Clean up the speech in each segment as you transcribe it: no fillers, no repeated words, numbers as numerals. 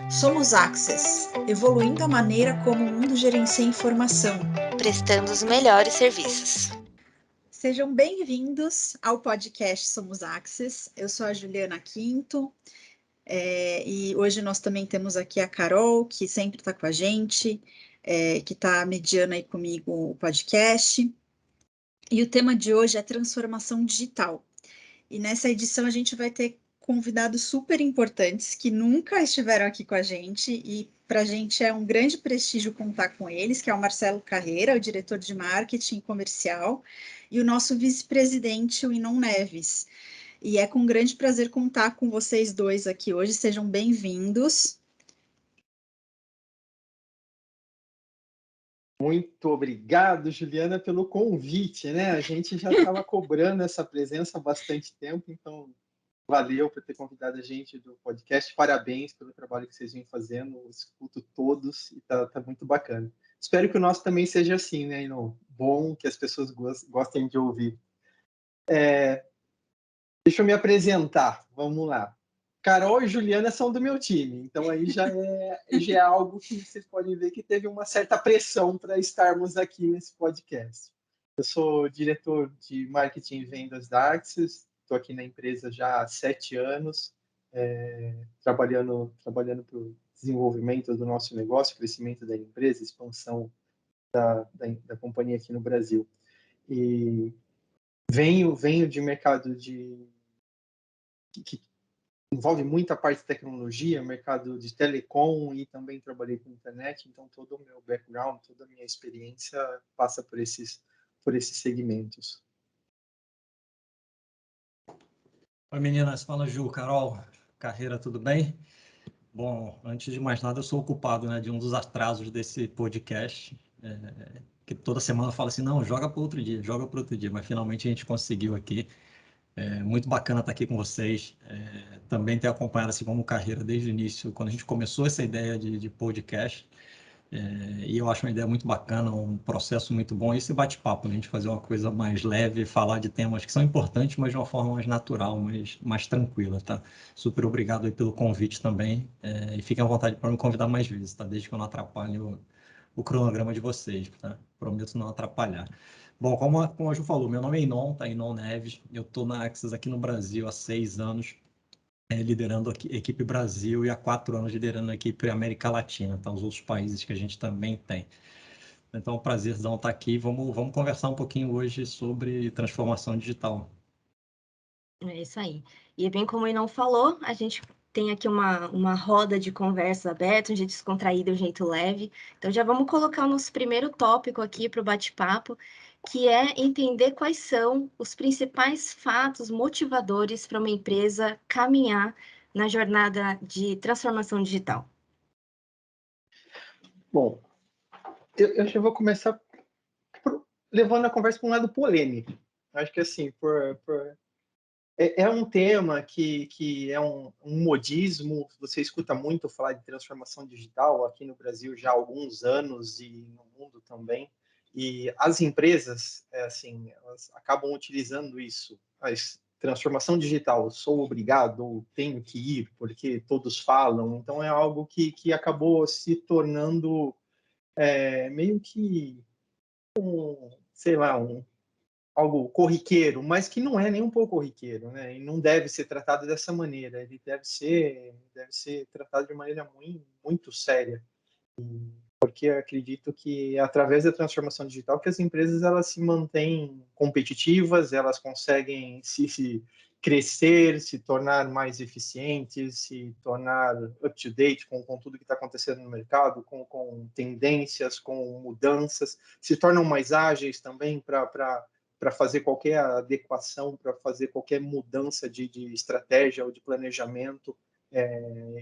Somos Access, evoluindo a maneira como o mundo gerencia informação. Prestando os melhores serviços. Sejam bem-vindos ao podcast Somos Access. Eu sou a Juliana Quinto e hoje nós também temos aqui a Carol, que sempre está com a gente, que está mediando aí comigo o podcast. E o tema de hoje é transformação digital. E nessa edição a gente vai ter convidados super importantes que nunca estiveram aqui com a gente e para a gente é um grande prestígio contar com eles, que é o Marcelo Carreira, o diretor de marketing comercial, e o nosso vice-presidente, o Inon Neves. E é com grande prazer contar com vocês dois aqui hoje, sejam bem-vindos. Muito obrigado, Juliana, pelo convite, né? A gente já estava cobrando essa presença há bastante tempo, então valeu por ter convidado a gente do podcast. Parabéns pelo trabalho que vocês vêm fazendo, eu escuto todos e tá muito bacana. Espero que o nosso também seja assim, né, Ino? Bom, que as pessoas gostem de ouvir. Deixa eu me apresentar, vamos lá. Carol e Juliana são do meu time, então aí já é algo que vocês podem ver que teve uma certa pressão para estarmos aqui nesse podcast. Eu sou diretor de marketing e vendas da Axis, estou aqui na empresa já há 7 anos, trabalhando para o desenvolvimento do nosso negócio, crescimento da empresa, expansão da companhia aqui no Brasil. E venho de mercado que envolve muita parte de tecnologia, mercado de telecom e também trabalhei com internet, então todo o meu background, toda a minha experiência passa por esses segmentos. Oi meninas, fala Ju, Carol, Carreira, tudo bem? Bom, antes de mais nada eu sou o culpado, né, de um dos atrasos desse podcast, que toda semana eu falo assim, não, joga para outro dia, mas finalmente a gente conseguiu aqui. Muito bacana estar aqui com vocês, também ter acompanhado assim como Carreira desde o início, quando a gente começou essa ideia de podcast, e eu acho uma ideia muito bacana, um processo muito bom, esse bate-papo, a gente fazer uma coisa mais leve, falar de temas que são importantes, mas de uma forma mais natural, mais tranquila, tá? Super obrigado aí pelo convite também, e fiquem à vontade para me convidar mais vezes, tá? Desde que eu não atrapalhe o cronograma de vocês, tá? Prometo não atrapalhar. Bom, como a Ju falou, meu nome é Inon, tá? Inon Neves. Eu estou na Axis aqui no Brasil há 6 anos, liderando a equipe Brasil e há 4 anos liderando a equipe América Latina, tá? Os outros países que a gente também tem. Então, é um prazerzão estar aqui. Vamos conversar um pouquinho hoje sobre transformação digital. É isso aí. E bem como o Inon falou, a gente tem aqui uma roda de conversa aberta, um jeito descontraído, um jeito leve. Então já vamos colocar o nosso primeiro tópico aqui para o bate-papo, que é entender quais são os principais fatos motivadores para uma empresa caminhar na jornada de transformação digital. Bom, eu já vou começar levando a conversa para um lado polêmico. Acho que assim, é um tema que é um modismo. Você escuta muito falar de transformação digital aqui no Brasil já há alguns anos e no mundo também. E as empresas, assim, elas acabam utilizando isso. Mas transformação digital, sou obrigado ou tenho que ir porque todos falam. Então é algo que acabou se tornando meio que sei lá, algo corriqueiro, mas que não é nem um pouco corriqueiro, né? E não deve ser tratado dessa maneira. Ele deve ser tratado de maneira muito, muito séria, porque acredito que é através da transformação digital que as empresas elas se mantêm competitivas, elas conseguem se crescer, se tornar mais eficientes, se tornar up-to-date com tudo que está acontecendo no mercado, com tendências, com mudanças, se tornam mais ágeis também para fazer qualquer adequação, para fazer qualquer mudança de estratégia ou de planejamento,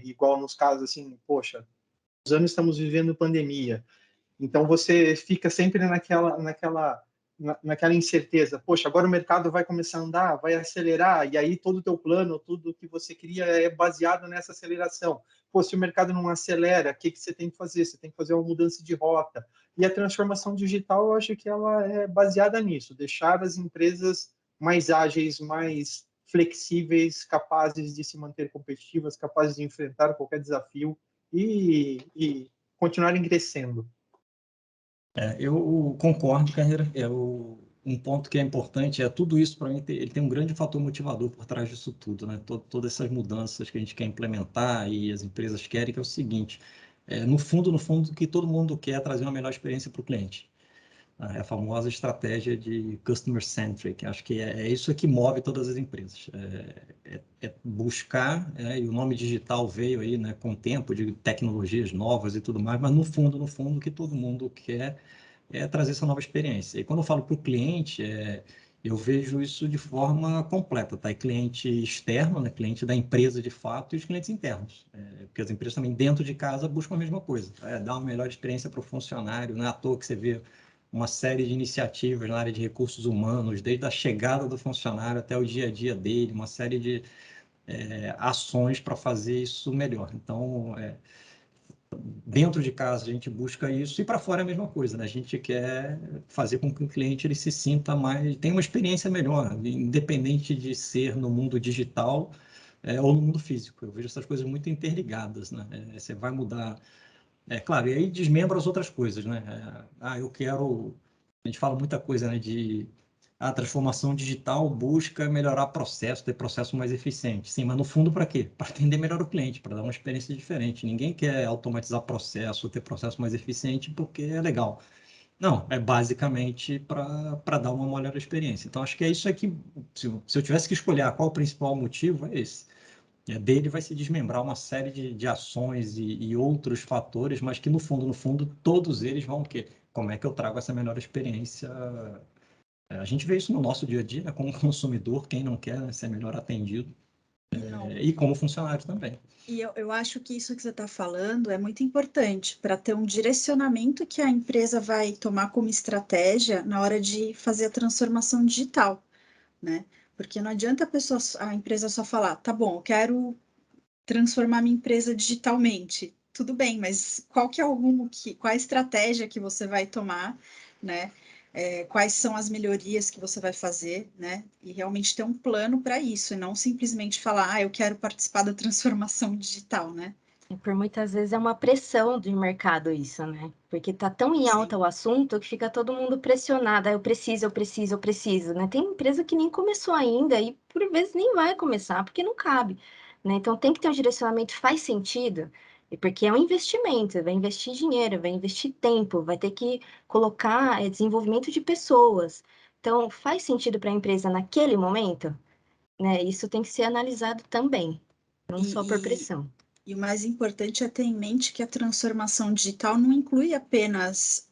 igual nos casos assim, poxa, anos estamos vivendo pandemia, então você fica sempre naquela incerteza, poxa, agora o mercado vai começar a andar, vai acelerar, e aí todo o teu plano, tudo que você cria é baseado nessa aceleração. Pô, se o mercado não acelera, o que você tem que fazer? Você tem que fazer uma mudança de rota. E a transformação digital, eu acho que ela é baseada nisso, deixar as empresas mais ágeis, mais flexíveis, capazes de se manter competitivas, capazes de enfrentar qualquer desafio e continuarem crescendo? Eu concordo, Carreira. Um ponto que é importante é tudo isso, para mim, ele tem um grande fator motivador por trás disso tudo, né? Todas essas mudanças que a gente quer implementar e as empresas querem, que é o seguinte, no fundo, o que todo mundo quer é trazer uma melhor experiência para o cliente. É a famosa estratégia de customer centric. Acho que é isso que move todas as empresas. É buscar, e o nome digital veio aí, né, com o tempo de tecnologias novas e tudo mais, mas no fundo, o que todo mundo quer é trazer essa nova experiência. E quando eu falo para o cliente, eu vejo isso de forma completa, tá? E cliente externo, né, cliente da empresa de fato, e os clientes internos. Porque as empresas também dentro de casa buscam a mesma coisa, dar uma melhor experiência para o funcionário. Não é à toa que você vê uma série de iniciativas na área de recursos humanos, desde a chegada do funcionário até o dia a dia dele, uma série de ações para fazer isso melhor. Então, dentro de casa a gente busca isso e para fora é a mesma coisa, né? A gente quer fazer com que o cliente ele se sinta mais, tenha uma experiência melhor, independente de ser no mundo digital ou no mundo físico. Eu vejo essas coisas muito interligadas, né? Você vai mudar, claro, e aí desmembra as outras coisas, né? Eu quero, a gente fala muita coisa, né, de a transformação digital busca melhorar processo, ter processo mais eficiente. Sim, mas no fundo para quê? Para atender melhor o cliente, para dar uma experiência diferente. Ninguém quer automatizar processo, ter processo mais eficiente porque é legal. Não, é basicamente para dar uma melhor experiência. Então, acho que é isso aqui. Se eu tivesse que escolher qual o principal motivo, é esse. Dele vai se desmembrar uma série de ações e outros fatores, mas que no fundo, todos eles vão o quê? Como é que eu trago essa melhor experiência? A gente vê isso no nosso dia a dia, né? Como consumidor, quem não quer, né, ser melhor atendido, Não. e como funcionário também. E eu acho que isso que você está falando é muito importante para ter um direcionamento que a empresa vai tomar como estratégia na hora de fazer a transformação digital, né? Porque não adianta a empresa só falar, tá bom, eu quero transformar minha empresa digitalmente. Tudo bem, mas qual que é o rumo qual a estratégia que você vai tomar, né? Quais são as melhorias que você vai fazer, né? E realmente ter um plano para isso, e não simplesmente falar, eu quero participar da transformação digital, né? E por muitas vezes é uma pressão do mercado isso, né? Porque tá tão em alta Sim. o assunto que fica todo mundo pressionado. Eu preciso, eu preciso, né? Tem empresa que nem começou ainda e por vezes nem vai começar porque não cabe, né? Então tem que ter um direcionamento, faz sentido, e porque é um investimento, vai investir dinheiro, vai investir tempo, vai ter que colocar desenvolvimento de pessoas. Então faz sentido para a empresa naquele momento, né? Isso tem que ser analisado também, não só por E, e, pressão. e o mais importante é ter em mente que a transformação digital não inclui apenas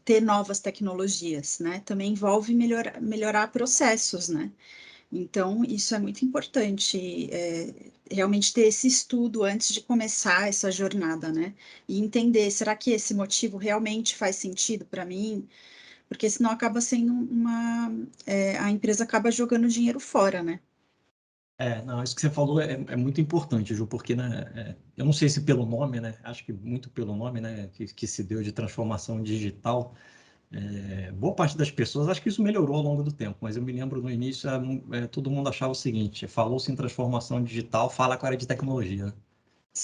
ter novas tecnologias, né? Também envolve melhorar processos, né? Então, isso é muito importante, realmente ter esse estudo antes de começar essa jornada, né? E entender, será que esse motivo realmente faz sentido para mim? Porque senão acaba sendo a empresa acaba jogando dinheiro fora, né? Não, isso que você falou é muito importante, Ju, porque, né, eu não sei se pelo nome, né, acho que muito pelo nome, né, que se deu de transformação digital, boa parte das pessoas, acho que isso melhorou ao longo do tempo, mas eu me lembro no início, todo mundo achava o seguinte, falou-se em transformação digital, fala com a área de tecnologia, né?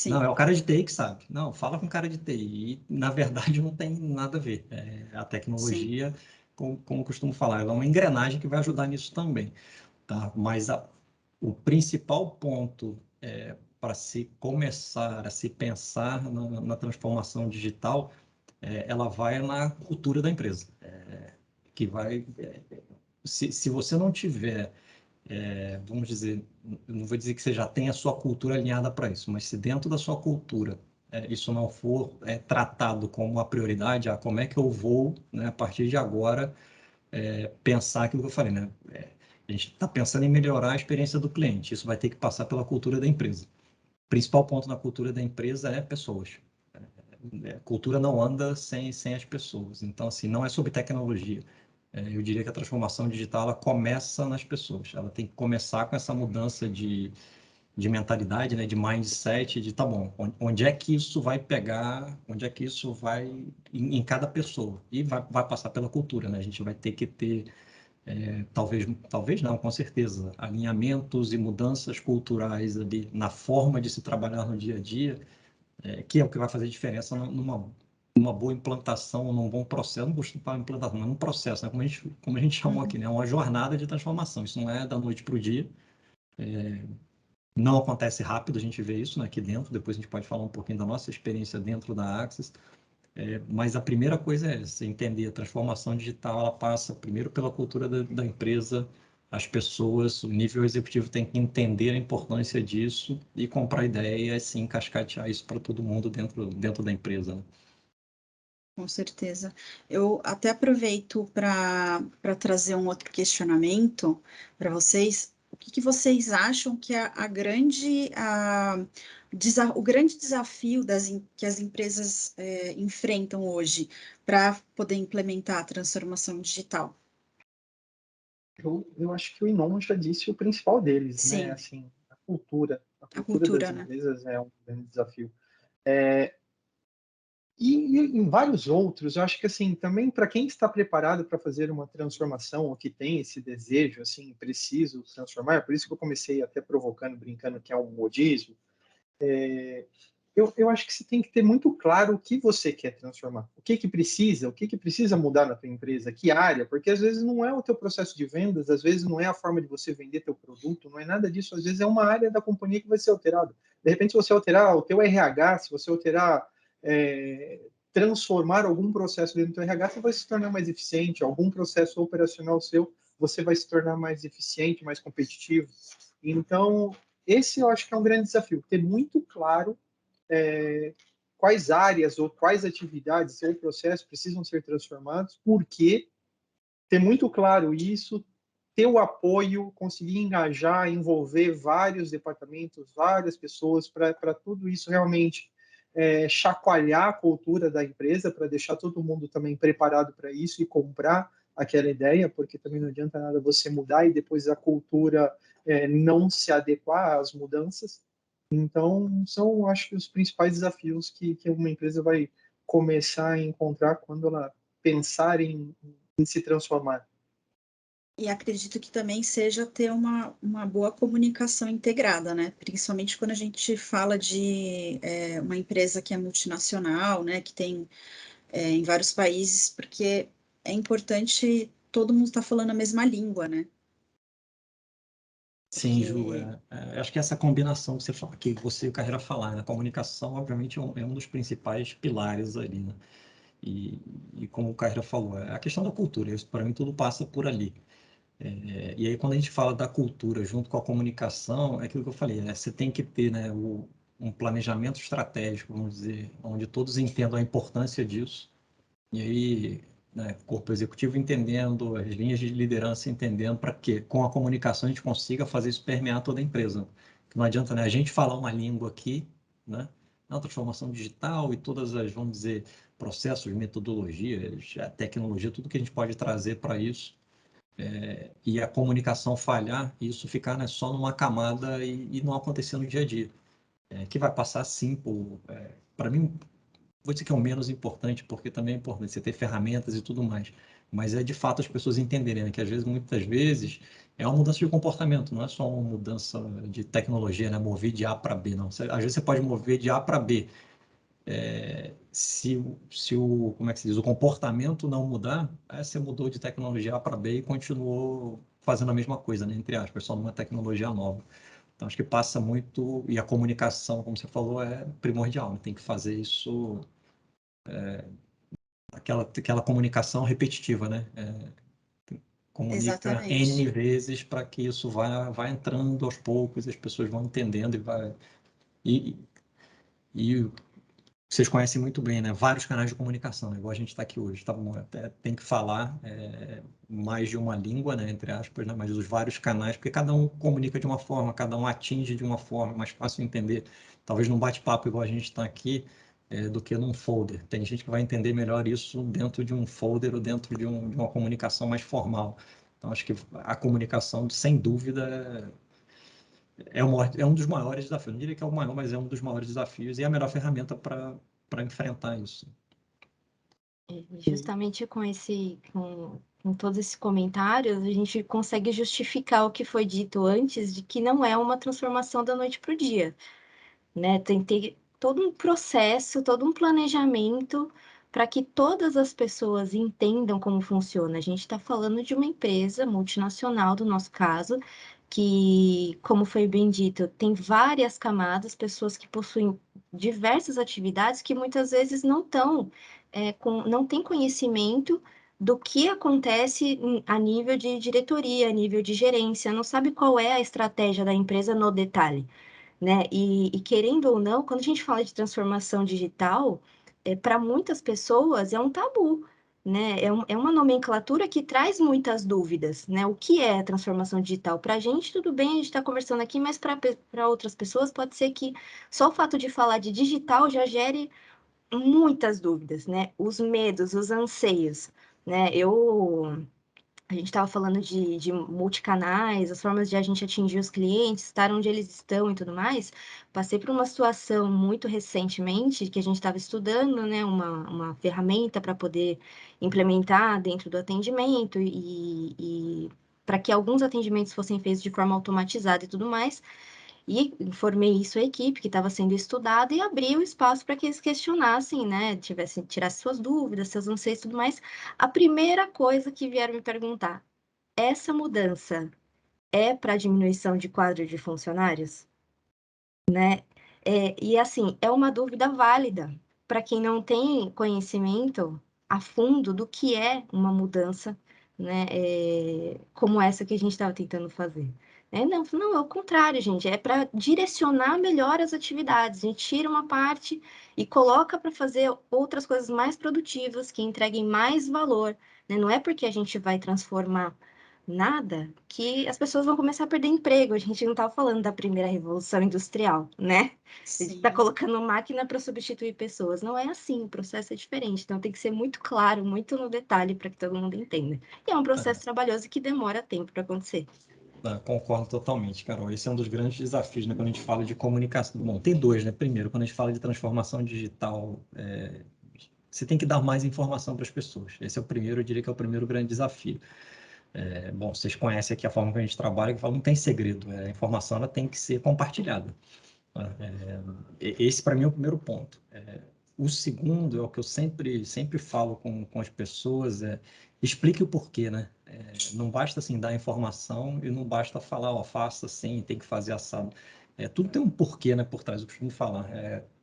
Não, Sim, é o cara de TI que sabe. Não, fala com o cara de TI. E, na verdade, não tem nada a ver. A sim. tecnologia, como eu costumo falar, ela é uma engrenagem que vai ajudar nisso também. Tá? Mas o principal ponto para se começar a se pensar na transformação digital, ela vai na cultura da empresa. Que vai, se você não tiver vamos dizer, eu não vou dizer que você já tem a sua cultura alinhada para isso, mas se dentro da sua cultura isso não for tratado como uma prioridade, como é que eu vou, né, a partir de agora, pensar aquilo que eu falei, né? A gente está pensando em melhorar a experiência do cliente, isso vai ter que passar pela cultura da empresa. O principal ponto na cultura da empresa é pessoas. Cultura não anda sem as pessoas. Então, assim, não é sobre tecnologia. Eu diria que a transformação digital ela começa nas pessoas. Ela tem que começar com essa mudança de mentalidade, né, de mindset, de tá bom, onde é que isso vai pegar, onde é que isso vai em cada pessoa. E vai passar pela cultura, né? A gente vai ter que ter, talvez não, com certeza, alinhamentos e mudanças culturais ali na forma de se trabalhar no dia a dia que é o que vai fazer diferença numa boa implantação, num bom processo, não gosto de falar implantação, mas num processo, né? Como a gente chamou aqui, né? Uma jornada de transformação. Isso não é da noite para o dia. Não acontece rápido, a gente vê isso, né, aqui dentro. Depois a gente pode falar um pouquinho da nossa experiência dentro da Axis. Mas a primeira coisa é essa, entender a transformação digital, ela passa primeiro pela cultura da empresa, as pessoas, o nível executivo tem que entender a importância disso e comprar ideia e assim cascatear isso para todo mundo dentro da empresa, né? Com certeza. Eu até aproveito para trazer um outro questionamento para vocês. O que vocês acham que é o grande desafio que as empresas enfrentam hoje para poder implementar a transformação digital? Eu acho que o Inon já disse o principal deles, né? Sim, Assim, a cultura. A a cultura das cultura, né? empresas é um grande desafio. E em vários outros, eu acho que assim, também para quem está preparado para fazer uma transformação, ou que tem esse desejo, assim, preciso transformar, por isso que eu comecei até provocando, brincando que é um modismo, eu acho que você tem que ter muito claro o que você quer transformar, o que precisa mudar na tua empresa, que área, porque às vezes não é o teu processo de vendas, às vezes não é a forma de você vender teu produto, não é nada disso, às vezes é uma área da companhia que vai ser alterada. De repente, se você alterar o teu RH, se você alterar, transformar algum processo dentro do teu RH, você vai se tornar mais eficiente, algum processo operacional seu, você vai se tornar mais eficiente, mais competitivo. Então, esse eu acho que é um grande desafio, ter muito claro quais áreas ou quais atividades ou processos precisam ser transformados, porque ter muito claro isso, ter o apoio, conseguir engajar, envolver vários departamentos, várias pessoas, para tudo isso realmente chacoalhar a cultura da empresa, para deixar todo mundo também preparado para isso e comprar aquela ideia, porque também não adianta nada você mudar e depois a cultura não se adequar às mudanças. Então, são, acho que, os principais desafios que uma empresa vai começar a encontrar quando ela pensar em se transformar. E acredito que também seja ter uma boa comunicação integrada, né? Principalmente quando a gente fala de uma empresa que é multinacional, né? Que tem em vários países, porque é importante todo mundo estar falando a mesma língua, né? Sim, Ju, Porque acho que essa combinação que você e o Carreira falaram, né? A comunicação, obviamente, é um dos principais pilares ali, né? E como o Carreira falou, é a questão da cultura, isso para mim tudo passa por ali. E aí, quando a gente fala da cultura junto com a comunicação, é aquilo que eu falei, né? Você tem que ter, né, um planejamento estratégico, vamos dizer, onde todos entendam a importância disso. E aí, né, corpo executivo entendendo, as linhas de liderança entendendo, para que com a comunicação a gente consiga fazer isso permear toda a empresa. Que não adianta, né, a gente falar uma língua aqui, né, na transformação digital e todas as, vamos dizer, processos, metodologias, a tecnologia, tudo que a gente pode trazer para isso, e a comunicação falhar, isso ficar, né, só numa camada e não acontecer no dia a dia. Que vai passar sim por, para mim, vou dizer que é o menos importante, porque também é importante você ter ferramentas e tudo mais. Mas é de fato as pessoas entenderem, né, que às vezes, muitas vezes, é uma mudança de comportamento, não é só uma mudança de tecnologia, né, mover de A para B, não. Às vezes você pode mover de A para B. Como é que se diz, o comportamento não mudar, você mudou de tecnologia A para B e continuou fazendo a mesma coisa, né, entre aspas, só numa tecnologia nova. Então, acho que passa muito, e a comunicação, como você falou, é primordial, né? Tem que fazer isso, aquela comunicação repetitiva, né? Comunica N exatamente. vezes para que isso vá entrando aos poucos, as pessoas vão entendendo e, e vocês conhecem muito bem, né? Vários canais de comunicação, né? Igual a gente está aqui hoje, tá bom? Até tem que falar mais de uma língua, né? Entre aspas, né? Mas os vários canais, porque cada um comunica de uma forma, cada um atinge de uma forma, mais fácil de entender. Talvez num bate-papo igual a gente está aqui, do que num folder. Tem gente que vai entender melhor isso dentro de um folder ou dentro de uma comunicação mais formal. Então, acho que a comunicação, sem dúvida, é um dos maiores desafios. Não diria que é o maior, mas é um dos maiores desafios e é a melhor ferramenta para enfrentar isso. Justamente com todos esses comentários, a gente consegue justificar o que foi dito antes de que não é uma transformação da noite para o dia, né? todo um processo, todo um planejamento para que todas as pessoas entendam como funciona. A gente está falando de uma empresa multinacional, do nosso caso, que, como foi bem dito, tem várias camadas, pessoas que possuem diversas atividades que muitas vezes não têm conhecimento do que acontece a nível de diretoria, a nível de gerência, não sabe qual é a estratégia da empresa no detalhe, né? E querendo ou não, quando a gente fala de transformação digital, para muitas pessoas é um tabu, né? É uma nomenclatura que traz muitas dúvidas, né? O que é transformação digital? Para a gente, tudo bem, a gente está conversando aqui, mas para outras pessoas pode ser que só o fato de falar de digital já gere muitas dúvidas, né? Os medos, os anseios, né? A gente estava falando de multicanais, as formas de a gente atingir os clientes, estar onde eles estão e tudo mais. Passei por uma situação muito recentemente que a gente estava estudando, né, uma ferramenta para poder implementar dentro do atendimento e para que alguns atendimentos fossem feitos de forma automatizada e tudo mais. E informei isso à equipe que estava sendo estudada e abri o espaço para que eles questionassem, né? Tirassem suas dúvidas, seus anseios e tudo mais. A primeira coisa que vieram me perguntar: essa mudança é para diminuição de quadro de funcionários? Né? E assim, é uma dúvida válida para quem não tem conhecimento a fundo do que é uma mudança, né? Como essa que a gente estava tentando fazer. Não, é o contrário, gente, é para direcionar melhor as atividades. A gente tira uma parte e coloca para fazer outras coisas mais produtivas, que entreguem mais valor, né? Não é porque a gente vai transformar nada que as pessoas vão começar a perder emprego. A gente não está falando da primeira revolução industrial, né? A gente está Sim. colocando máquina para substituir pessoas. Não é assim, o processo é diferente. Então tem que ser muito claro, muito no detalhe para que todo mundo entenda. E é um processo trabalhoso que demora tempo para acontecer. Concordo totalmente, Carol. Esse é um dos grandes desafios, né, quando a gente fala de comunicação. Bom, tem dois, né? Primeiro, quando a gente fala de transformação digital, você tem que dar mais informação para as pessoas. Esse é o primeiro, eu diria que é o primeiro grande desafio. Bom, vocês conhecem aqui a forma que a gente trabalha, que fala, não tem segredo. A informação ela tem que ser compartilhada. Esse, para mim, é o primeiro ponto. O segundo é o que eu sempre falo com as pessoas, explique o porquê, né? Não basta, assim, dar informação e não basta falar, ó, faça assim, tem que fazer assado. Tudo tem um porquê, né, por trás, eu costumo falar.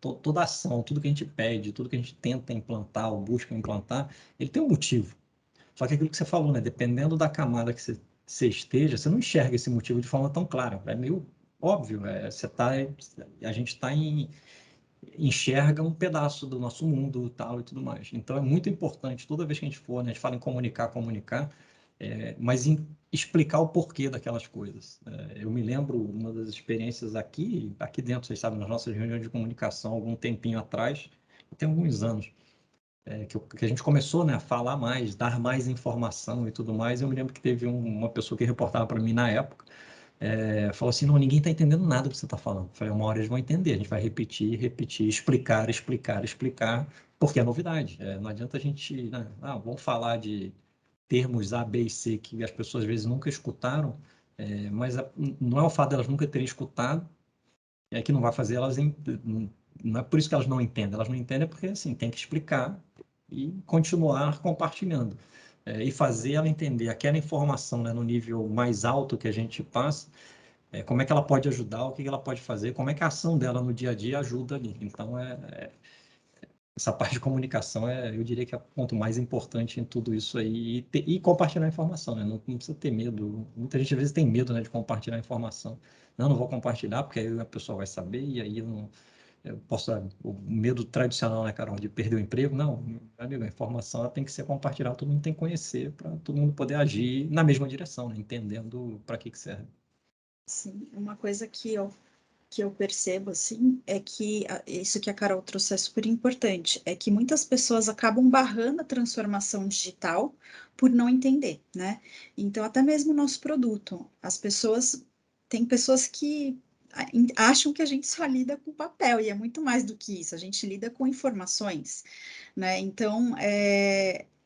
Toda ação, tudo que a gente pede, tudo que a gente tenta implantar ou busca implantar, ele tem um motivo. Só que aquilo que você falou, né? Dependendo da camada que você esteja, você não enxerga esse motivo de forma tão clara. É meio óbvio. A gente enxerga um pedaço do nosso mundo tal e tudo mais. Então é muito importante, toda vez que a gente for, né, a gente fala em comunicar, mas em explicar o porquê daquelas coisas. Eu me lembro uma das experiências aqui dentro, vocês sabem, nas nossas reuniões de comunicação, algum tempinho atrás, tem alguns anos, que a gente começou, né, a falar mais, dar mais informação e tudo mais. Eu me lembro que teve uma pessoa que reportava para mim na época, falou assim, não, ninguém está entendendo nada do que você está falando. Eu falei, uma hora eles vão entender, a gente vai repetir, explicar, porque é novidade. Não adianta a gente, né, vamos falar de termos A, B e C que as pessoas às vezes nunca escutaram, mas não é o fato delas nunca terem escutado, que não vai fazer elas... Não é por isso que elas não entendem porque, assim, tem que explicar e continuar compartilhando. E fazer ela entender aquela informação, né, no nível mais alto que a gente passa, como é que ela pode ajudar, o que ela pode fazer, como é que a ação dela no dia a dia ajuda ali. Então, essa parte de comunicação eu diria que é o ponto mais importante em tudo isso aí. E compartilhar a informação, né? Não precisa ter medo. Muita gente às vezes tem medo, né, de compartilhar a informação. Não vou compartilhar porque aí a pessoa vai saber e aí eu posso... O medo tradicional, né, Carol, de perder o emprego. Não, meu amigo, a informação ela tem que ser compartilhada, todo mundo tem que conhecer para todo mundo poder agir na mesma direção, né, entendendo para que serve. Sim, uma coisa que eu percebo, assim, é que isso que a Carol trouxe é super importante, é que muitas pessoas acabam barrando a transformação digital por não entender, né? Então, até mesmo o nosso produto, tem pessoas que acham que a gente só lida com papel, e é muito mais do que isso, a gente lida com informações, né? Então,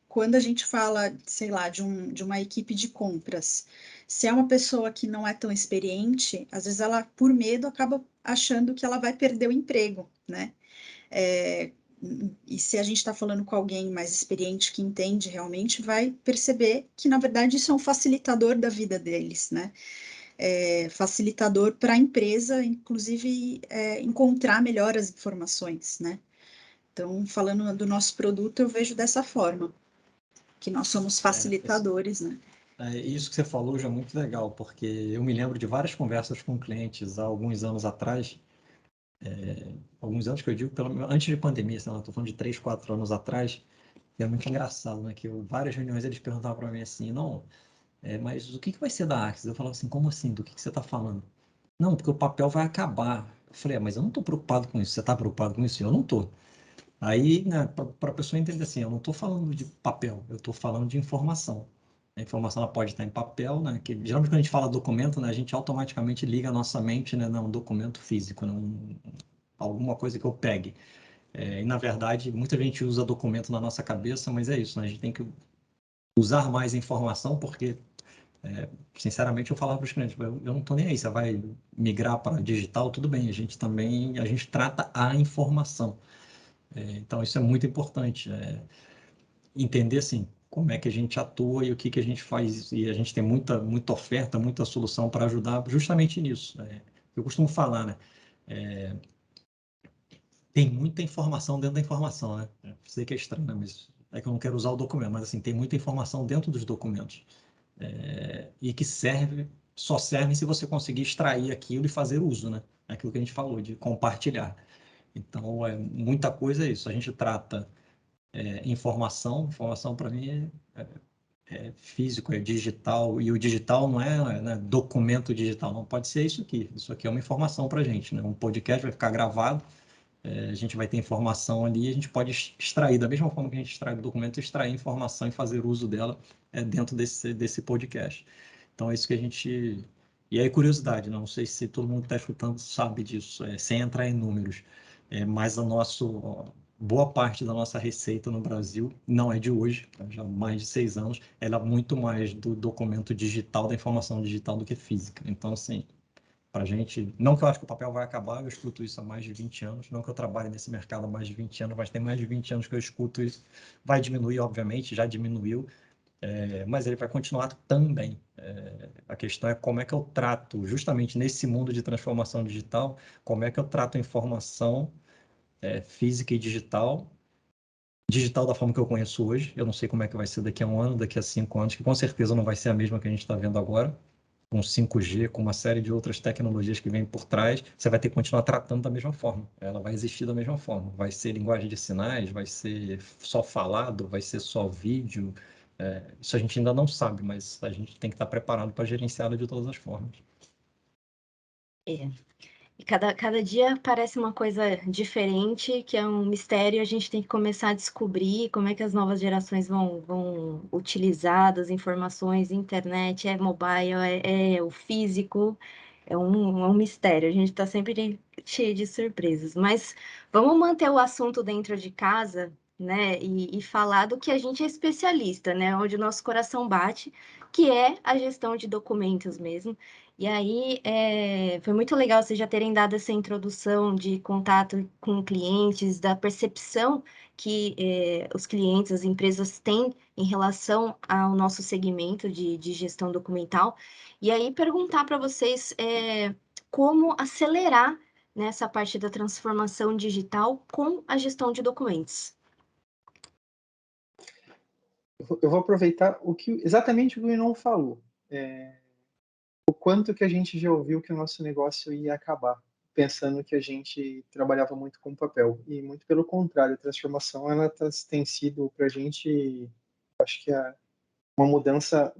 quando a gente fala, sei lá, de uma equipe de compras, se é uma pessoa que não é tão experiente, às vezes ela, por medo, acaba achando que ela vai perder o emprego, né? E se a gente está falando com alguém mais experiente que entende realmente, vai perceber que, na verdade, isso é um facilitador da vida deles, né? Facilitador para a empresa, inclusive, encontrar melhor as informações, né? Então, falando do nosso produto, eu vejo dessa forma, que nós somos facilitadores, né? Isso que você falou já é muito legal, porque eu me lembro de várias conversas com clientes há alguns anos atrás, alguns anos que eu digo, antes de pandemia, sei lá, estou falando de 3, 4 anos atrás, e é muito engraçado, né? Que várias reuniões eles perguntavam para mim assim, não, mas o que vai ser da Axis? Eu falava assim, como assim? Do que você está falando? Não, porque o papel vai acabar. Eu falei, mas eu não estou preocupado com isso. Você está preocupado com isso? Eu não estou. Aí, né, para a pessoa entender assim, eu não estou falando de papel, eu estou falando de informação. A informação ela pode estar em papel, né? Que geralmente quando a gente fala documento, né, a gente automaticamente liga a nossa mente, né, não, um documento físico, não, alguma coisa que eu pegue. E na verdade, muita gente usa documento na nossa cabeça, mas é isso, né? A gente tem que usar mais informação, porque sinceramente, eu falava para os clientes, eu não estou nem aí, você vai migrar para digital, tudo bem, a gente trata a informação. Então, isso é muito importante, entender, assim, como é que a gente atua e o que a gente faz, e a gente tem muita oferta, muita solução para ajudar justamente nisso. Eu costumo falar, né? Tem muita informação dentro da informação, né? Sei que é estranho, né? Mas é que eu não quero usar o documento, mas assim, tem muita informação dentro dos documentos. E que só serve se você conseguir extrair aquilo e fazer uso, né? Aquilo que a gente falou, de compartilhar. Então, muita coisa é isso. A gente trata informação para mim é físico, é digital, e o digital não é, né, documento digital, não pode ser isso aqui. Isso aqui é uma informação para a gente, né? Um podcast vai ficar gravado, a gente vai ter informação ali, e a gente pode extrair, da mesma forma que a gente extrai do documento, extrair informação e fazer uso dela dentro desse podcast. Então, é isso que a gente... E aí, curiosidade, não sei se todo mundo que está escutando sabe disso, sem entrar em números, mas boa parte da nossa receita no Brasil não é de hoje, já há mais de 6 anos, ela é muito mais do documento digital, da informação digital do que física. Então, assim, para a gente... Não que eu acho que o papel vai acabar, eu escuto isso há mais de 20 anos, não que eu trabalhe nesse mercado há mais de 20 anos, mas tem mais de 20 anos que eu escuto isso. Vai diminuir, obviamente, já diminuiu, mas ele vai continuar também. A questão é como é que eu trato, justamente nesse mundo de transformação digital, como é que eu trato a informação física e digital da forma que eu conheço hoje. Eu não sei como é que vai ser daqui a 1 ano, daqui a 5 anos, que com certeza não vai ser a mesma que a gente está vendo agora, com 5G, com uma série de outras tecnologias que vêm por trás, você vai ter que continuar tratando da mesma forma. Ela vai existir da mesma forma. Vai ser linguagem de sinais, vai ser só falado, vai ser só vídeo. Isso a gente ainda não sabe, mas a gente tem que estar preparado para gerenciá-la de todas as formas. E cada dia parece uma coisa diferente, que é um mistério, a gente tem que começar a descobrir como é que as novas gerações vão utilizar das informações, internet, mobile, o físico, é um mistério, a gente está sempre cheio de surpresas. Mas vamos manter o assunto dentro de casa, né, e falar do que a gente é especialista, né, onde o nosso coração bate, que é a gestão de documentos mesmo. E aí, foi muito legal vocês já terem dado essa introdução de contato com clientes, da percepção que os clientes, as empresas têm em relação ao nosso segmento de gestão documental. E aí, perguntar para vocês como acelerar nessa parte da transformação digital com a gestão de documentos. Eu vou aproveitar exatamente o que o Inon falou. O quanto que a gente já ouviu que o nosso negócio ia acabar, pensando que a gente trabalhava muito com papel. E muito pelo contrário, a transformação tem sido para a gente, acho que uma mudança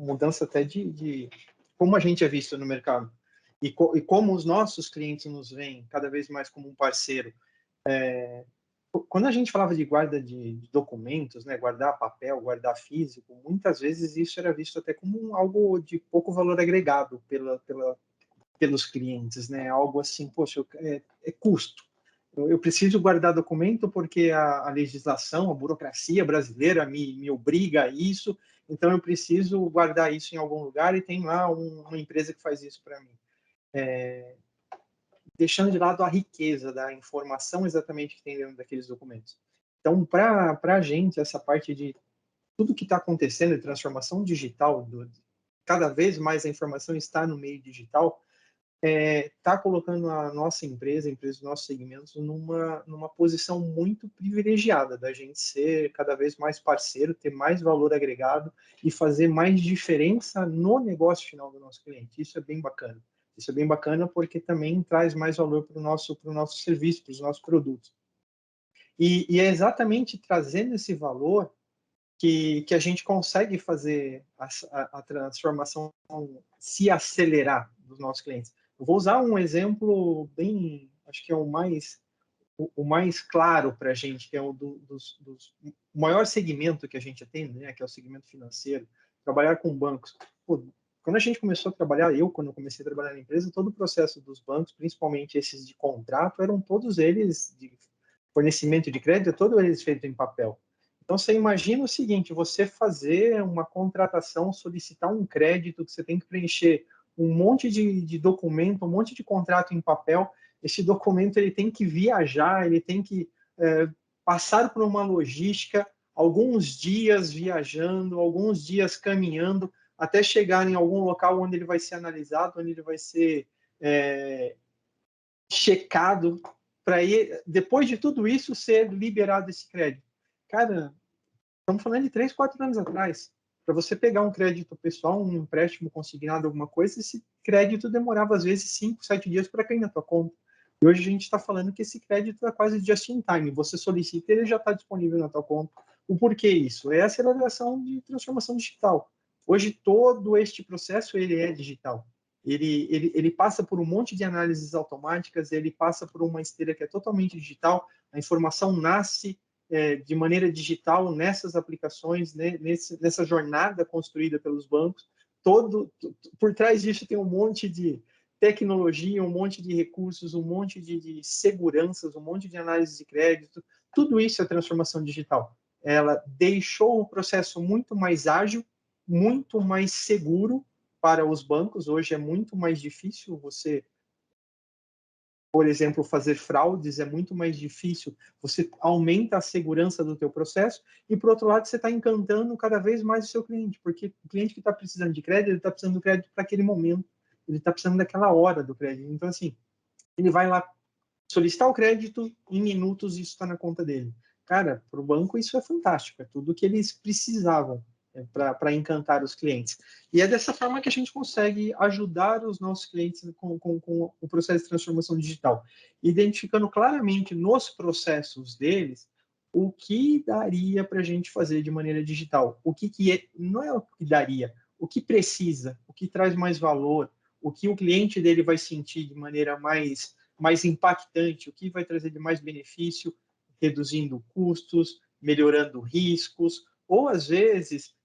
até de como a gente é visto no mercado. E como os nossos clientes nos veem cada vez mais como um parceiro. Quando a gente falava de guarda de documentos, né, guardar papel, guardar físico, muitas vezes isso era visto até como algo de pouco valor agregado pelos clientes, né? Algo assim, poxa, é custo. Eu preciso guardar documento porque a legislação, a burocracia brasileira me obriga a isso, então eu preciso guardar isso em algum lugar e tem lá uma empresa que faz isso para mim. deixando de lado a riqueza da informação exatamente que tem dentro daqueles documentos. Então, para a gente, essa parte de tudo que está acontecendo de transformação digital, cada vez mais a informação está no meio digital, está colocando a nossa empresa, a empresa dos nossos segmentos, numa posição muito privilegiada da gente ser cada vez mais parceiro, ter mais valor agregado e fazer mais diferença no negócio final do nosso cliente. Isso é bem bacana. Isso é bem bacana porque também traz mais valor para o nosso serviço, para os nossos produtos. E é exatamente trazendo esse valor que a gente consegue fazer a transformação se acelerar dos nossos clientes. Eu vou usar um exemplo bem, acho que é o mais claro para a gente, que é o o maior segmento que a gente atende, né, que é o segmento financeiro, trabalhar com bancos. Pô, quando a gente começou a trabalhar, quando eu comecei a trabalhar na empresa, todo o processo dos bancos, principalmente esses de contrato, eram todos eles de fornecimento de crédito, todos eles feitos em papel. Então, você imagina o seguinte, você fazer uma contratação, solicitar um crédito, que você tem que preencher um monte de documento, um monte de contrato em papel. Esse documento ele tem que viajar, ele tem que passar por uma logística, alguns dias viajando, alguns dias caminhando, até chegar em algum local onde ele vai ser analisado, onde ele vai ser checado, para depois de tudo isso, ser liberado esse crédito. Cara, estamos falando de 3, 4 anos atrás. Para você pegar um crédito pessoal, um empréstimo consignado, alguma coisa, esse crédito demorava, às vezes, 5, 7 dias para cair na tua conta. E hoje a gente está falando que esse crédito é quase just in time. Você solicita, ele já está disponível na tua conta. O porquê isso? É a aceleração de transformação digital. Hoje, todo este processo ele é digital. Ele passa por um monte de análises automáticas, ele passa por uma esteira que é totalmente digital. A informação nasce de maneira digital nessas aplicações, né, nessa jornada construída pelos bancos. Por trás disso tem um monte de tecnologia, um monte de recursos, um monte de seguranças, um monte de análise de crédito. Tudo isso é transformação digital. Ela deixou o processo muito mais ágil, muito mais seguro para os bancos. Hoje é muito mais difícil você, por exemplo, fazer fraudes, é muito mais difícil, você aumenta a segurança do teu processo e, por outro lado, você está encantando cada vez mais o seu cliente, porque o cliente que está precisando de crédito, ele está precisando do crédito para aquele momento, ele está precisando daquela hora do crédito. Então, assim, ele vai lá solicitar o crédito, em minutos isso está na conta dele. Cara, para o banco isso é fantástico, é tudo que eles precisavam para encantar os clientes. E é dessa forma que a gente consegue ajudar os nossos clientes com o processo de transformação digital, identificando claramente nos processos deles o que daria para a gente fazer de maneira digital, não é o que daria, o que precisa, o que traz mais valor, o que o cliente dele vai sentir de maneira mais impactante, o que vai trazer de mais benefício, reduzindo custos, melhorando riscos, ou às vezes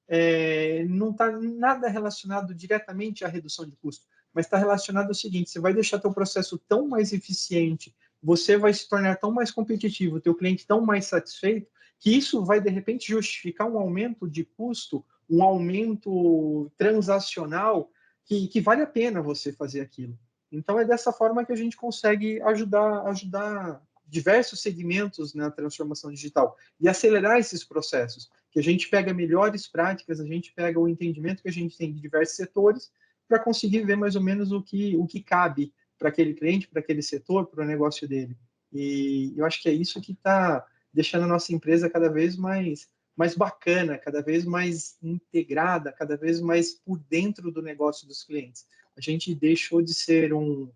não está nada relacionado diretamente à redução de custo, mas está relacionado ao seguinte: você vai deixar teu processo tão mais eficiente, você vai se tornar tão mais competitivo, teu cliente tão mais satisfeito, que isso vai de repente justificar um aumento de custo, um aumento transacional que vale a pena você fazer aquilo. Então é dessa forma que a gente consegue ajudar diversos segmentos na transformação digital e acelerar esses processos, que a gente pega melhores práticas, a gente pega o entendimento que a gente tem de diversos setores para conseguir ver mais ou menos o que cabe para aquele cliente, para aquele setor, para o negócio dele. E eu acho que é isso que está deixando a nossa empresa cada vez mais bacana, cada vez mais integrada, cada vez mais por dentro do negócio dos clientes. A gente deixou de ser um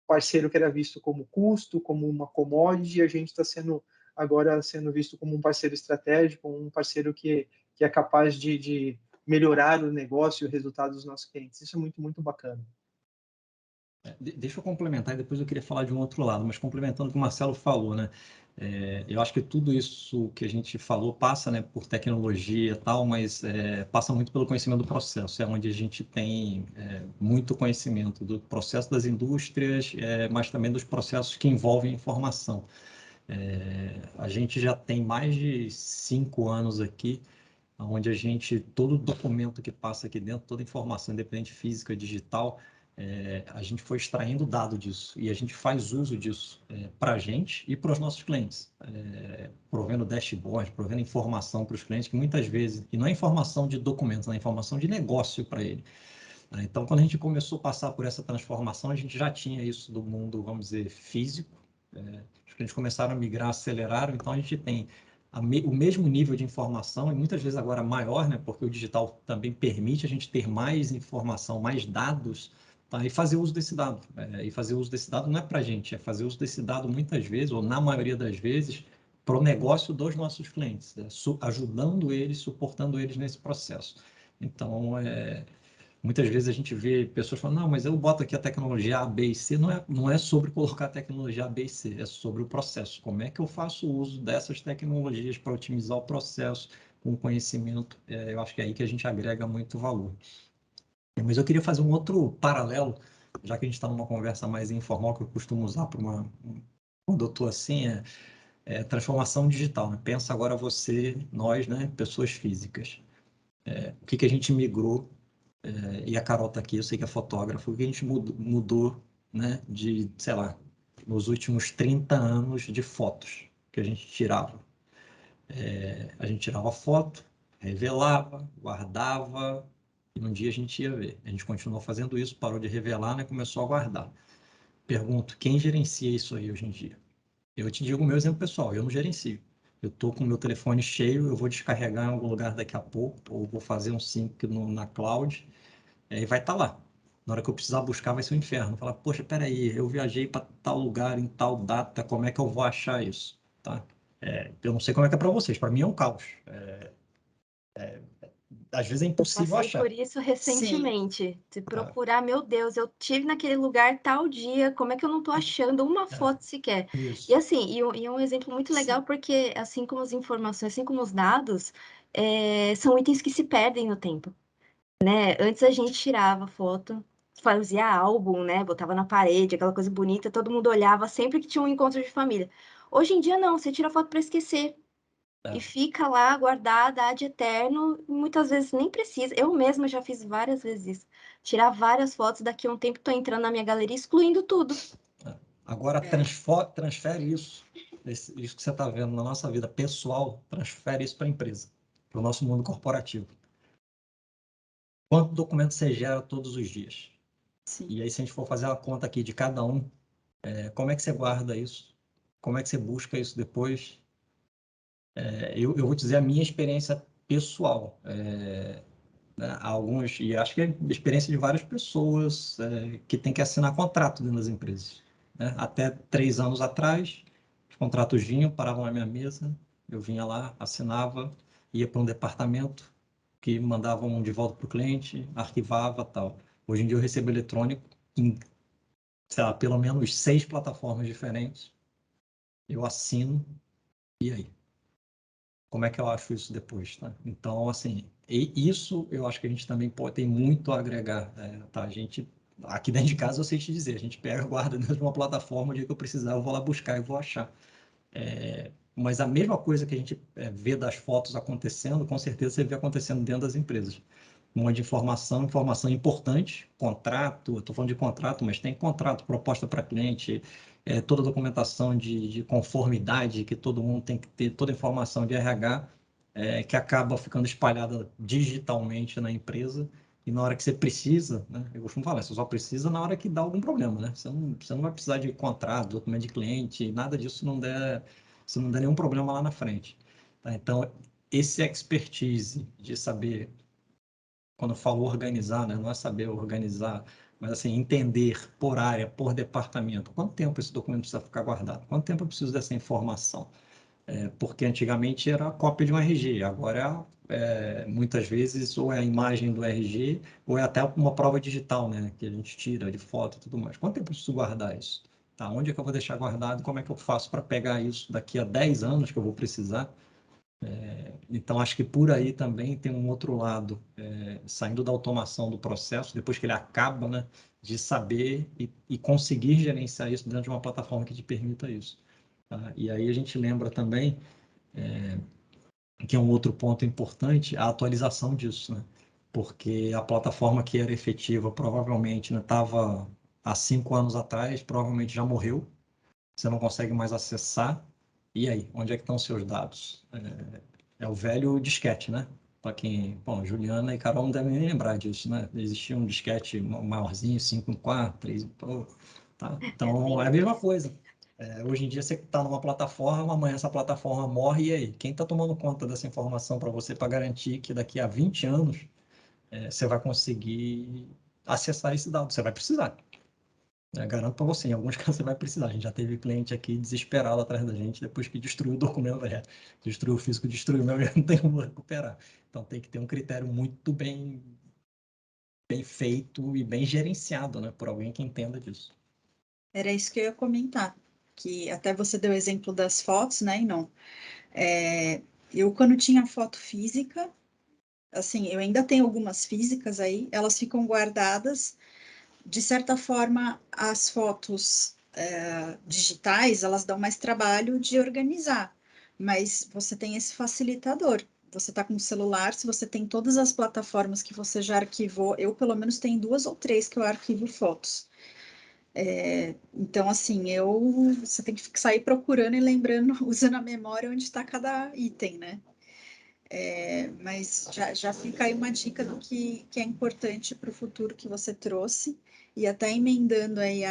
parceiro que era visto como custo, como uma commodity, e a gente está agora sendo visto como um parceiro estratégico, um parceiro que é capaz de melhorar o negócio e o resultado dos nossos clientes. Isso é muito, muito bacana. Deixa eu complementar, e depois eu queria falar de um outro lado, mas complementando o que o Marcelo falou, né? Eu acho que tudo isso que a gente falou passa, né, por tecnologia e tal, mas passa muito pelo conhecimento do processo, é onde a gente tem muito conhecimento do processo das indústrias, mas também dos processos que envolvem informação. A gente já tem mais de 5 anos aqui, onde todo documento que passa aqui dentro, toda informação, independente física, digital, a gente foi extraindo dado disso e a gente faz uso disso para a gente e para os nossos clientes, provendo dashboard, provendo informação para os clientes que muitas vezes, e não é informação de documentos, é informação de negócio para ele. Então, quando a gente começou a passar por essa transformação, a gente já tinha isso do mundo, vamos dizer, físico. Os clientes começaram a migrar, aceleraram, então a gente tem o mesmo nível de informação e muitas vezes agora maior, né? Porque o digital também permite a gente ter mais informação, mais dados, tá? E fazer uso desse dado. E fazer uso desse dado não é para a gente, é fazer uso desse dado muitas vezes, ou na maioria das vezes, para o negócio dos nossos clientes, ajudando eles, suportando eles nesse processo. Então, muitas vezes a gente vê pessoas falando, não, mas eu boto aqui a tecnologia A, B e C. Não é sobre colocar a tecnologia A, B e C, é sobre o processo. Como é que eu faço uso dessas tecnologias para otimizar o processo com conhecimento? Eu acho que é aí que a gente agrega muito valor. Mas eu queria fazer um outro paralelo, já que a gente está numa conversa mais informal, que eu costumo usar para quando eu estou assim, transformação digital. Né? Pensa agora você, nós, né, pessoas físicas. O que a gente migrou, e a Carol está aqui, eu sei que é fotógrafa, o que a gente mudou, né, de, sei lá, nos últimos 30 anos de fotos que a gente tirava. A gente tirava foto, revelava, guardava, e um dia a gente ia ver. A gente continuou fazendo isso, parou de revelar, né, começou a guardar. Pergunto, quem gerencia isso aí hoje em dia? Eu te digo o meu exemplo pessoal, eu não gerencio. Eu estou com o meu telefone cheio, eu vou descarregar em algum lugar daqui a pouco, ou vou fazer um sync na cloud, e vai estar lá. Na hora que eu precisar buscar, vai ser um inferno. Falar, poxa, peraí, eu viajei para tal lugar, em tal data, como é que eu vou achar isso? Tá? Eu não sei como é que é para vocês, para mim é um caos. Às vezes é impossível Passei por achar. isso Sim. recentemente. Se Tá? procurar, meu Deus, eu tive naquele lugar tal dia, como é que eu não tô achando uma foto sequer? E Isso. assim, e é um exemplo muito legal porque, assim como as informações, assim como os dados, são itens que se perdem no tempo, né? Antes a gente tirava foto, fazia álbum, né? Botava na parede, aquela coisa bonita, todo mundo olhava sempre que tinha um encontro de família. Hoje em dia, não, você tira foto para esquecer e fica lá guardada ad eterno, e muitas vezes nem precisa. Eu mesma já fiz várias vezes isso. Tirar várias fotos, daqui a um tempo tô entrando na minha galeria excluindo tudo. Agora transfere isso que você está vendo na nossa vida pessoal, transfere isso para a empresa, para o nosso mundo corporativo. Quanto documento você gera todos os dias? Sim. E aí, se a gente for fazer uma conta aqui de cada um, como é que você guarda isso? Como é que você busca isso depois? Eu vou dizer a minha experiência pessoal. Né, alguns, e acho que é a experiência de várias pessoas que tem que assinar contrato dentro das empresas. Né? Até 3 anos atrás, os contratos vinham, paravam na minha mesa, eu vinha lá, assinava, ia para um departamento que mandavam de volta para o cliente, arquivava tal. Hoje em dia eu recebo eletrônico em, sei lá, pelo menos 6 plataformas diferentes. Eu assino, e aí? Como é que eu acho isso depois, tá? Então, assim, isso eu acho que a gente também tem muito a agregar, tá? A gente, aqui dentro de casa eu sei te dizer, a gente pega, guarda dentro de uma plataforma, o dia que eu precisar eu vou lá buscar e vou achar. Mas a mesma coisa que a gente vê das fotos acontecendo, com certeza você vê acontecendo dentro das empresas. Um monte de informação importante, contrato, estou falando de contrato, mas tem contrato, proposta para cliente, toda a documentação de conformidade que todo mundo tem que ter, toda a informação de RH, que acaba ficando espalhada digitalmente na empresa, e na hora que você precisa, né, eu costumo falar, você só precisa na hora que dá algum problema, né? Você não vai precisar de contrato, documento de cliente, nada disso se não der nenhum problema lá na frente. Tá? Então, esse expertise de saber, quando eu falo organizar, né, não é saber organizar, mas assim, entender por área, por departamento, quanto tempo esse documento precisa ficar guardado, quanto tempo eu preciso dessa informação. Porque antigamente era a cópia de um RG, agora muitas vezes ou é a imagem do RG ou é até uma prova digital, né, que a gente tira de foto e tudo mais. Quanto tempo eu preciso guardar isso? Tá? Onde é que eu vou deixar guardado? Como é que eu faço para pegar isso daqui a 10 anos que eu vou precisar? Então, acho que por aí também tem um outro lado, saindo da automação do processo, depois que ele acaba, né, de saber e conseguir gerenciar isso dentro de uma plataforma que te permita isso. Tá? E aí a gente lembra também que é um outro ponto importante, a atualização disso. Né? porque a plataforma que era efetiva provavelmente estava há 5 anos atrás, provavelmente já morreu, você não consegue mais acessar. E aí, onde é que estão os seus dados? É o velho disquete, né? Para quem... Bom, Juliana e Carol não devem nem lembrar disso, né? Existia um disquete maiorzinho, 5 em 4, 3 em... Tá? Então, é a mesma coisa. Hoje em dia, você está numa plataforma, amanhã essa plataforma morre, e aí? Quem está tomando conta dessa informação para você, para garantir que daqui a 20 anos você vai conseguir acessar esse dado? Você vai precisar. Garanto para você, em alguns casos você vai precisar. A gente já teve cliente aqui desesperado atrás da gente depois que destruiu o documento, destruiu o físico, destruiu o meu, não tem como recuperar. Então tem que ter um critério muito bem feito e bem gerenciado, né, por alguém que entenda disso. Era isso que eu ia comentar, que até você deu o exemplo das fotos, né, e não. Eu, quando tinha foto física, assim, eu ainda tenho algumas físicas aí, elas ficam guardadas. De certa forma, as fotos digitais, elas dão mais trabalho de organizar, mas você tem esse facilitador. Você está com o celular, se você tem todas as plataformas que você já arquivou, eu pelo menos tenho 2 ou 3 que eu arquivo fotos. Então, assim, você tem que sair procurando e lembrando, usando a memória onde está cada item, né? Mas já fica aí uma dica do que é importante para o futuro que você trouxe, e até emendando aí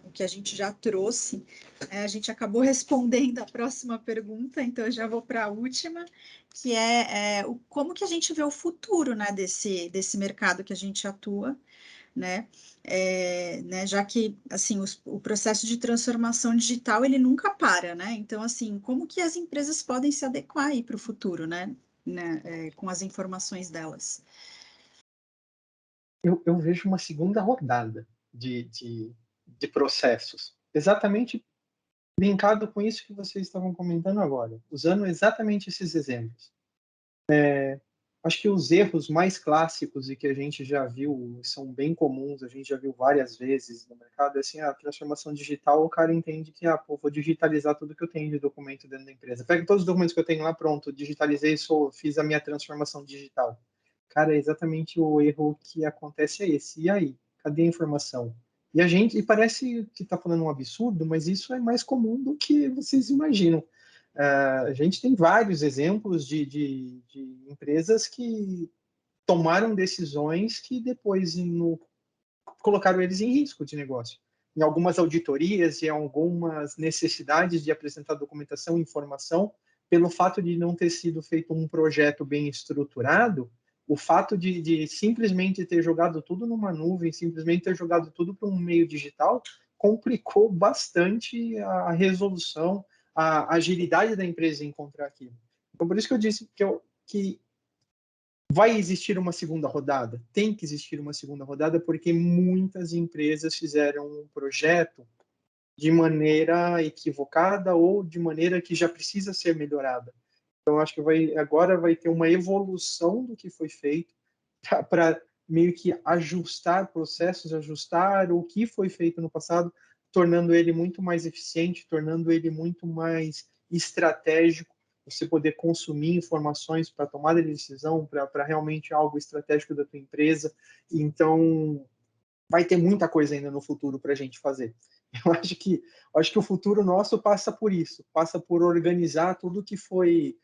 o que a gente já trouxe, a gente acabou respondendo a próxima pergunta, então eu já vou para a última, que como que a gente vê o futuro, né, desse mercado que a gente atua, né? Já que assim o processo de transformação digital ele nunca para, né? Então assim, como que as empresas podem se adequar aí para o futuro, né? Com as informações delas? Eu vejo uma segunda rodada de processos, exatamente linkado com isso que vocês estavam comentando agora, usando exatamente esses exemplos. Acho que os erros mais clássicos e que a gente já viu, são bem comuns, a gente já viu várias vezes no mercado, é assim, a transformação digital, o cara entende que, vou digitalizar tudo que eu tenho de documento dentro da empresa. Pega todos os documentos que eu tenho lá, pronto, digitalizei, fiz a minha transformação digital. Cara, é exatamente o erro que acontece é esse. E aí? Cadê a informação? E parece que está falando um absurdo, mas isso é mais comum do que vocês imaginam. A gente tem vários exemplos de empresas que tomaram decisões que depois colocaram eles em risco de negócio. Em algumas auditorias e algumas necessidades de apresentar documentação e informação, pelo fato de não ter sido feito um projeto bem estruturado, o fato de simplesmente ter jogado tudo numa nuvem, simplesmente ter jogado tudo para um meio digital, complicou bastante a resolução, a agilidade da empresa em encontrar aquilo. Então, por isso que eu disse que vai existir uma segunda rodada? Tem que existir uma segunda rodada, porque muitas empresas fizeram um projeto de maneira equivocada ou de maneira que já precisa ser melhorada. Então, acho que agora vai ter uma evolução do que foi feito para meio que ajustar processos, ajustar o que foi feito no passado, tornando ele muito mais eficiente, tornando ele muito mais estratégico, você poder consumir informações para tomada de decisão, para realmente algo estratégico da tua empresa. Então, vai ter muita coisa ainda no futuro para a gente fazer. Eu acho que o futuro nosso passa por isso, passa por organizar tudo que foi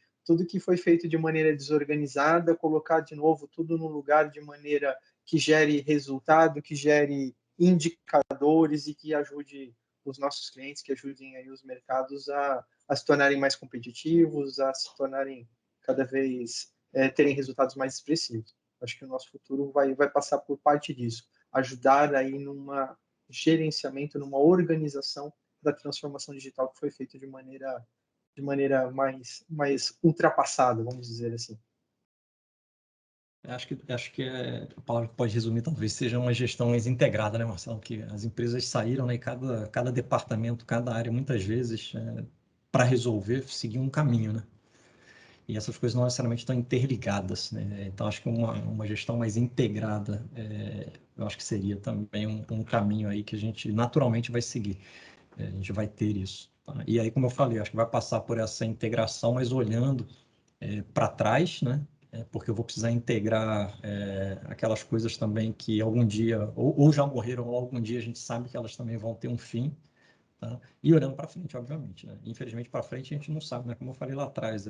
feito de maneira desorganizada, colocar de novo tudo no lugar de maneira que gere resultado, que gere indicadores e que ajude os nossos clientes, que ajudem aí os mercados a se tornarem mais competitivos, a se tornarem cada vez terem resultados mais expressivos. Acho que o nosso futuro vai passar por parte disso, ajudar aí numa gerenciamento, numa organização da transformação digital que foi feita de maneira mais ultrapassada, vamos dizer assim. Acho que a palavra que pode resumir talvez seja uma gestão mais integrada, né, Marcelo? Que as empresas saíram, né, e cada departamento, cada área, muitas vezes, para resolver, seguir um caminho, né? E essas coisas não necessariamente estão interligadas, né? Então, acho que uma gestão mais integrada, eu acho que seria também um caminho aí que a gente naturalmente vai seguir. A gente vai ter isso. Tá? E aí, como eu falei, acho que vai passar por essa integração, mas olhando para trás, né? porque eu vou precisar integrar aquelas coisas também que algum dia, ou já morreram, ou algum dia a gente sabe que elas também vão ter um fim. Tá? E olhando para frente, obviamente. Né? Infelizmente, para frente a gente não sabe, né? Como eu falei lá atrás,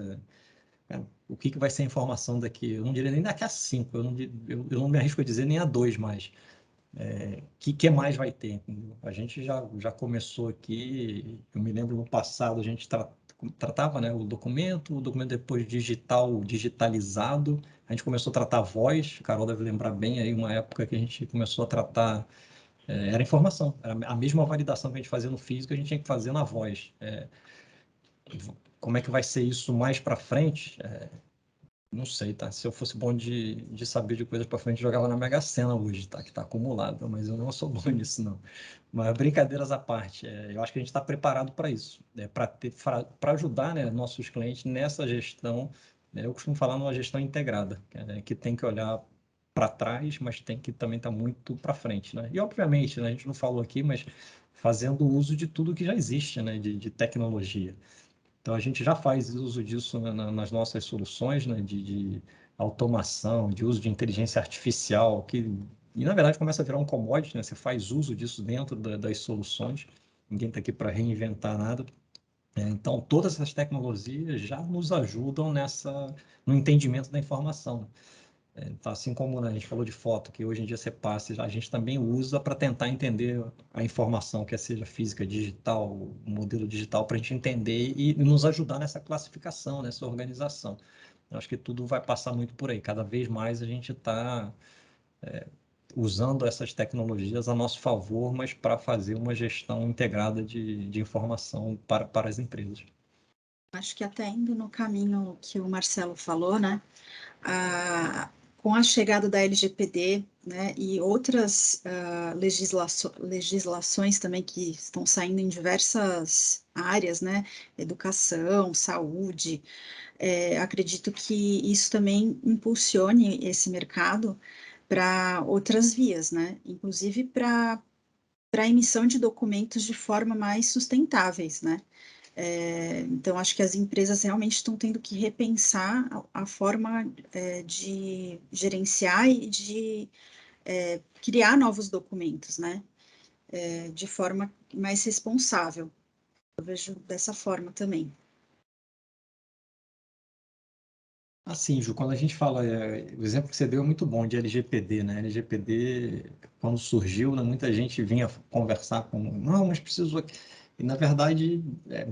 o que vai ser a informação daqui? Eu não diria nem daqui a 5, eu não me arrisco a dizer nem a 2 mais. Que mais vai ter? Entendeu? A gente já começou aqui, eu me lembro no passado, a gente tratava, né, o documento depois digitalizado, a gente começou a tratar a voz, a Carol deve lembrar bem aí, uma época que a gente começou a tratar, era informação, era a mesma validação que a gente fazia no físico, a gente tinha que fazer na voz. Como é que vai ser isso mais para frente? Não sei, tá? Se eu fosse bom de saber de coisas para frente, eu jogava na Mega Sena hoje, tá? Que tá acumulado, mas eu não sou bom nisso, não. Mas brincadeiras à parte, eu acho que a gente está preparado para isso, para ajudar, né, nossos clientes nessa gestão. Eu costumo falar numa gestão integrada, que tem que olhar para trás, mas tem que também estar muito para frente, né? E obviamente, né, a gente não falou aqui, mas fazendo uso de tudo que já existe, né, de tecnologia. Então, a gente já faz uso disso nas nossas soluções, né, de automação, de uso de inteligência artificial, e na verdade começa a virar um commodity, né? Você faz uso disso dentro das soluções, ninguém está aqui para reinventar nada. Então, todas essas tecnologias já nos ajudam no entendimento da informação. Então, assim como, né, a gente falou de foto, que hoje em dia você passa, a gente também usa para tentar entender a informação, quer seja física, digital, modelo digital, para a gente entender e nos ajudar nessa classificação, nessa organização. Eu acho que tudo vai passar muito por aí. Cada vez mais a gente está usando essas tecnologias a nosso favor, mas para fazer uma gestão integrada de informação para as empresas. Acho que até indo no caminho que o Marcelo falou, né? Com a chegada da LGPD, né, e outras legislações também que estão saindo em diversas áreas, né, educação, saúde, acredito que isso também impulsione esse mercado para outras vias, né, inclusive para a emissão de documentos de forma mais sustentáveis, né. Então, acho que as empresas realmente estão tendo que repensar a forma de gerenciar e de criar novos documentos, né? De forma mais responsável. Eu vejo dessa forma também. Assim, Ju, quando a gente fala, o exemplo que você deu é muito bom de LGPD, né? LGPD, quando surgiu, né, muita gente vinha conversar com, não, mas preciso. E, na verdade,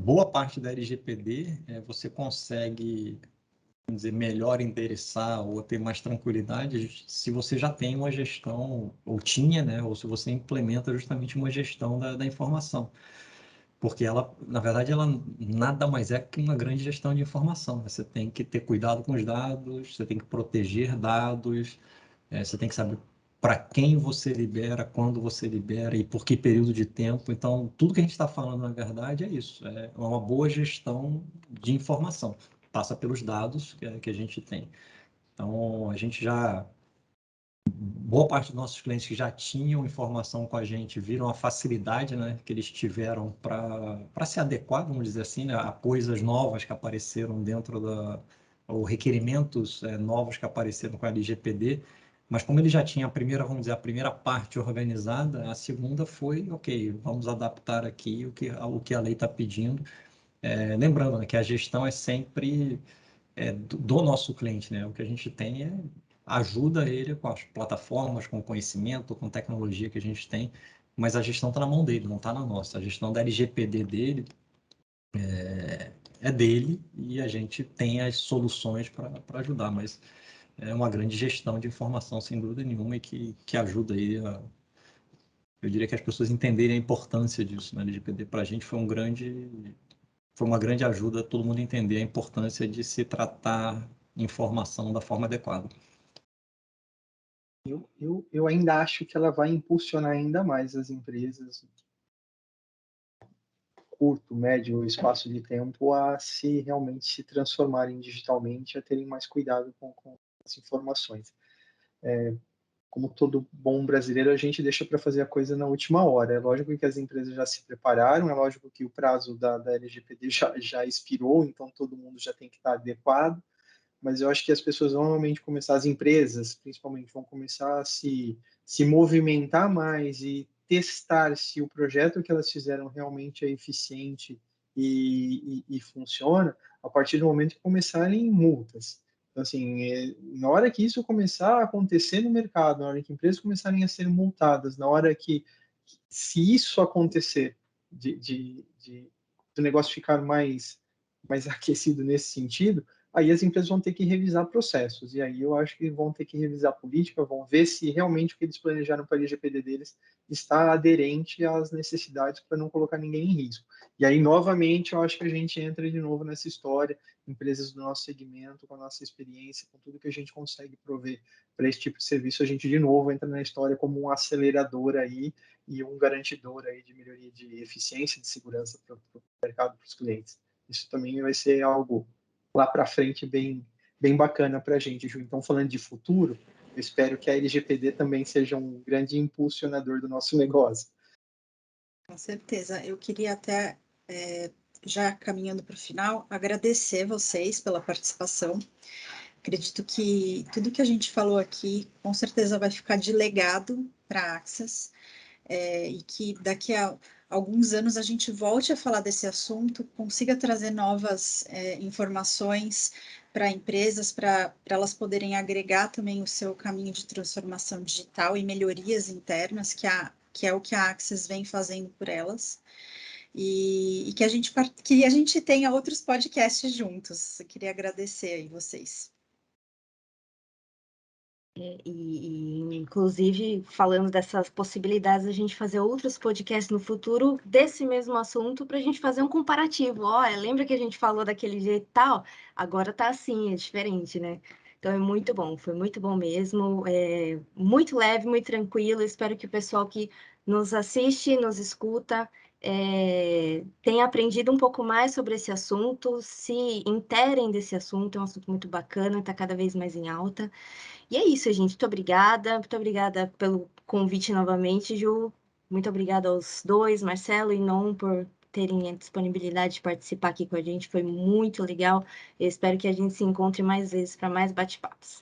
boa parte da LGPD, você consegue, vamos dizer, melhor endereçar ou ter mais tranquilidade se você já tem uma gestão, ou tinha, né? Ou se você implementa justamente uma gestão da informação. Porque ela, na verdade, ela nada mais é que uma grande gestão de informação. Você tem que ter cuidado com os dados, você tem que proteger dados, você tem que saber para quem você libera, quando você libera e por que período de tempo. Então, tudo que a gente está falando, na verdade, é isso. É uma boa gestão de informação. Passa pelos dados que a gente tem. Então, a gente já boa parte dos nossos clientes que já tinham informação com a gente viram a facilidade, né, que eles tiveram para se adequar, vamos dizer assim, né, a coisas novas que apareceram ou requerimentos novos que apareceram com a LGPD. Mas como ele já tinha a primeira, vamos dizer, a primeira parte organizada, a segunda foi, ok, vamos adaptar aqui o que a lei está pedindo. Lembrando, né, que a gestão é sempre do nosso cliente, né? O que a gente tem ajuda ele com as plataformas, com o conhecimento, com tecnologia que a gente tem, mas a gestão está na mão dele, não está na nossa. A gestão da LGPD dele é dele e a gente tem as soluções para ajudar, mas é uma grande gestão de informação, sem dúvida nenhuma, e que ajuda aí eu diria que as pessoas entenderem a importância disso, né? A LGPD para a gente foi uma grande ajuda todo mundo entender a importância de se tratar informação da forma adequada. Eu ainda acho que ela vai impulsionar ainda mais as empresas, curto, médio espaço de tempo, a se realmente se transformarem digitalmente, a terem mais cuidado com as informações. Como todo bom brasileiro, a gente deixa para fazer a coisa na última hora. É lógico que as empresas já se prepararam, é lógico que o prazo da LGPD já expirou, então todo mundo já tem que estar adequado, mas eu acho que as pessoas vão realmente começar, as empresas, principalmente, vão começar a se movimentar mais e testar se o projeto que elas fizeram realmente é eficiente e funciona, a partir do momento que começarem multas. Então, assim, na hora que isso começar a acontecer no mercado, na hora que empresas começarem a ser multadas, na hora que, se isso acontecer, do negócio ficar mais aquecido nesse sentido, aí as empresas vão ter que revisar processos. E aí eu acho que vão ter que revisar a política, vão ver se realmente o que eles planejaram para a LGPD deles está aderente às necessidades para não colocar ninguém em risco. E aí, novamente, eu acho que a gente entra de novo nessa história, empresas do nosso segmento, com a nossa experiência, com tudo que a gente consegue prover para esse tipo de serviço, a gente de novo entra na história como um acelerador aí e um garantidor aí de melhoria de eficiência e de segurança para o mercado, para os clientes. Isso também vai ser algo lá para frente bem bacana para a gente, Ju. Então, falando de futuro, eu espero que a LGPD também seja um grande impulsionador do nosso negócio. Com certeza. Eu queria até, já caminhando para o final, agradecer vocês pela participação. Acredito que tudo que a gente falou aqui, com certeza vai ficar de legado para a Access, e que daqui a alguns anos a gente volte a falar desse assunto, consiga trazer novas informações para empresas, para elas poderem agregar também o seu caminho de transformação digital e melhorias internas, que é o que a Access vem fazendo por elas. E que a gente tenha outros podcasts juntos. Eu queria agradecer aí vocês. Inclusive, falando dessas possibilidades, a gente fazer outros podcasts no futuro desse mesmo assunto para a gente fazer um comparativo. Olha, lembra que a gente falou daquele jeito e tal? Agora tá assim, é diferente, né? Então é muito bom, foi muito bom mesmo, muito leve, muito tranquilo. Espero que o pessoal que nos assiste, nos escuta, tenha aprendido um pouco mais sobre esse assunto, se interem desse assunto, é um assunto muito bacana, está cada vez mais em alta. E é isso, gente. Muito obrigada pelo convite novamente, Ju. Muito obrigada aos dois, Marcelo e Non, por terem a disponibilidade de participar aqui com a gente. Foi muito legal. Eu espero que a gente se encontre mais vezes para mais bate-papos.